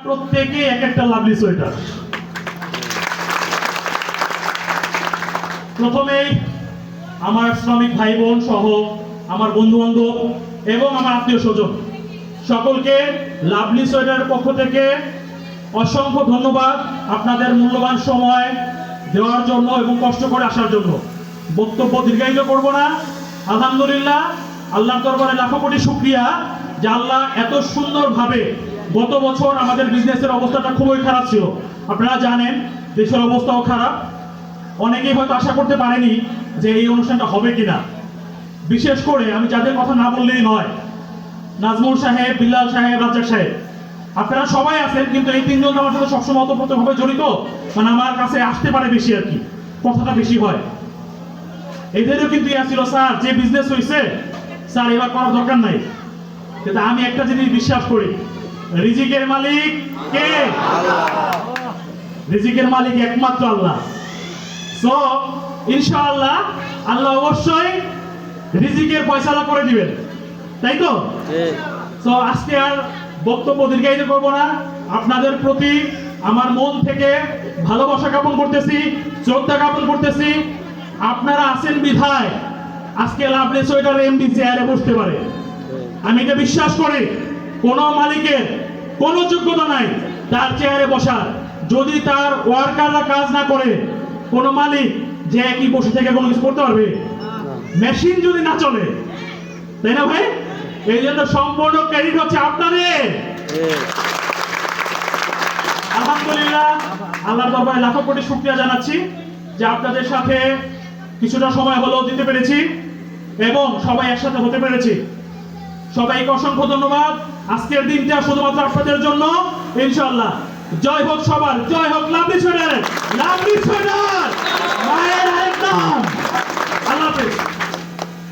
প্রত্যেকে এক একটা লাভলি সোয়েটার। প্রথমেই আমার শ্রমিক ভাই বোন সহ আমার বন্ধু বান্ধব এবং আমার আত্মীয় স্বজন সকলকে লাভলি সোয়েটারের পক্ষ থেকে অসংখ্য ধন্যবাদ আপনাদের মূল্যবান সময় দেওয়ার জন্য এবং কষ্ট করে আসার জন্য। বক্তব্য দীর্ঘায়িত করব না। আলহামদুলিল্লাহ, আল্লাহর দরবারে লাখো কোটি শুকরিয়া যে আল্লাহ এত সুন্দরভাবে, গত বছর আমাদের বিজনেসের অবস্থাটা খুবই খারাপ ছিল, আপনারা জানেন দেশের অবস্থাও খারাপ। অনেকেই হয়তো আশা করতে পারেনি যে এই অনুষ্ঠানটা হবে কিনা। বিশেষ করে আমি যাদের কথা না বললেই নয়, নাজমুল সাহেব, বিল্লাল সাহেব, রাজ্জাক সাহেব, আপনারা সবাই আছেন, কিন্তু এই তিনজন আমার সাথে সবসময় ওতপ্রোতভাবে জড়িত, মানে আমার কাছে আসতে পারে বেশি আর কি, কথাটা বেশি হয়। এদেরও কিন্তু ইয়া ছিল, স্যার যে বিজনেস হয়েছে স্যার এবার করার দরকার নাই। কিন্তু আমি একটা জিনিস বিশ্বাস করি, রিজিকের মালিক কে? রিজিকের মালিক একমাত্র আল্লাহ। সো ইনশাআল্লাহ আল্লাহ অবশ্যই রিজিকের ফয়সালা করে দিবেন, তাই তো? সো আজকে আর বক্তব্য দীর্ঘায়িত করব না। আপনাদের প্রতি আমার মন থেকে ভালোবাসা জ্ঞাপন করতেছি, শ্রদ্ধা জ্ঞাপন করতেছি। আপনারা আছেন বিধায় আজকে লাভলি সোয়েটার এমডি চেয়ারে বসতে পারে। আমি এটা বিশ্বাস করি, কোন মালিকের কোনো যোগ্যতা নাই তার চেয়ারে বসার। যদি তার ওয়ার্কাররা কাজ না করে, কোন মালিক যে একই বসে থেকে কোনো কিছু করতে পারবে? মেশিন যদি না চলে, তাই না ভাই? এই জন্য সম্পূর্ণ ক্রেডিট হচ্ছে আপনাদের। আলহামদুলিল্লাহ, আল্লাহর দরবারে লাখো কোটি শুকরিয়া জানাচ্ছি যে আপনাদের সাথে কিছুটা সময় হলেও দিতে পেরেছি এবং সবাই একসাথে হতে পেরেছি। সবাইকে অসংখ্য ধন্যবাদ। আজকের দিনটা শুধুমাত্র আপনাদের জন্য। ইনশাআল্লাহ জয় হোক সবার, জয় হোক লাভলি সোয়েটারের, লাভলি